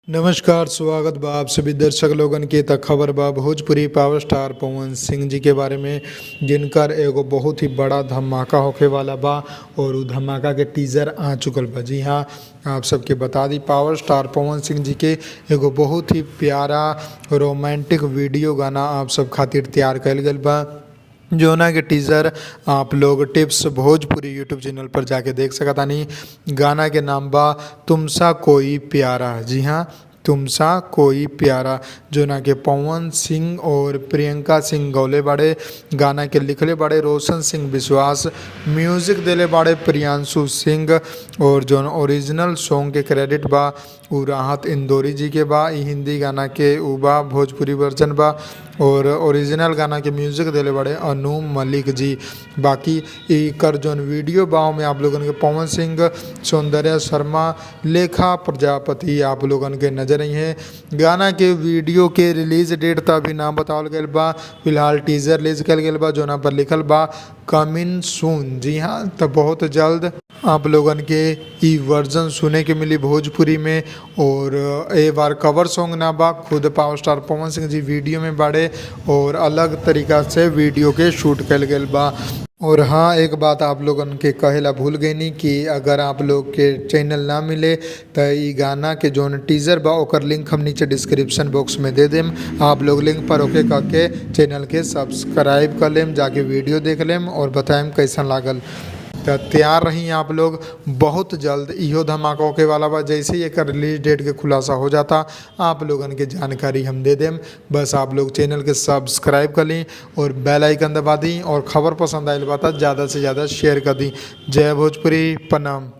नमस्कार, स्वागत बा आप सभी दर्शक लोगन के। त खबर बा भोजपुरी पावर स्टार पवन सिंह जी के बारे में, जिनकर एगो बहुत ही बड़ा धमाका होखे वाला बा और उ धमाका के टीजर आ चुकल बा। जी हाँ, आप सबके बता the power star Pawan Singh ji के एगो बहुत ही प्यारा रोमांटिक वीडियो गाना आप सब खातिर तैयार कइल गइल बा, जोना के टीज़र आप लोग टिप्स भोजपुरी यूट्यूब चैनल पर जाके देख सकतानी। गाना के नाम बा तुमसा कोई प्यारा। जी हाँ, तुमसा कोई प्यारा, जोना के पवन सिंह और प्रियंका सिंह गौले बाड़े। गाना के लिखले बाड़े रोशन सिंह विश्वास, म्यूजिक देले बाड़े प्रियांशु सिंह, और जोन ओरिजिनल सॉन्ग के क्रेडिट बा उ राहत इंदौरी जी के बा। ई हिंदी गाना के उ बा भोजपुरी वर्जन बा, और ओरिजिनल गाना के म्यूजिक देले बड़े अनु मलिक जी। बाकी एकर जोन वीडियो बा में आप लोगन के पवन सिंह, सौंदर्या शर्मा, लेखा प्रजापति आप लोगन के नजर आई है। गाना के वीडियो के रिलीज डेट त अभी ना बतावल गइल बा, फिलहाल टीजर रिलीज कल गइल बा जोना पर लिखल बा कमिंग सून। जी हाँ, तो बहुत जल्द आप लोगन के ई वर्जन सुने के मिली भोजपुरी में। और ए बार कवर सॉन्ग ना बा, खुद power star Pawan Singh ji video में बाड़े और अलग तरीका से वीडियो के शूट कल गइल बा। और हाँ, एक बात आप लोगन के कहेला भूल गईनी कि अगर आप लोग के चैनल ना मिले तो ई गाना के जोन टीज़र बा ओकर लिंक हम नीचे डिस्क्रिप्शन बॉक्स में दे देम। आप लोग लिंक पर ओके करके चैनल के सब्सक्राइब कर लेम, जाके वीडियो देख लेम और बताएम कैसन लागल। तो तैयार रही आप लोग, बहुत जल्द इहो धमाका होके वाला बा। जैसे ही एक रिलीज डेट के खुलासा हो जाता आप लोगन के जानकारी हम दे देम। बस आप लोग चैनल के सब्सक्राइब कर ली और बेल आइकन दबा दी, और खबर पसंद आयल बा तो ज़्यादा से ज़्यादा शेयर कर दी। जय भोजपुरी, प्रणाम।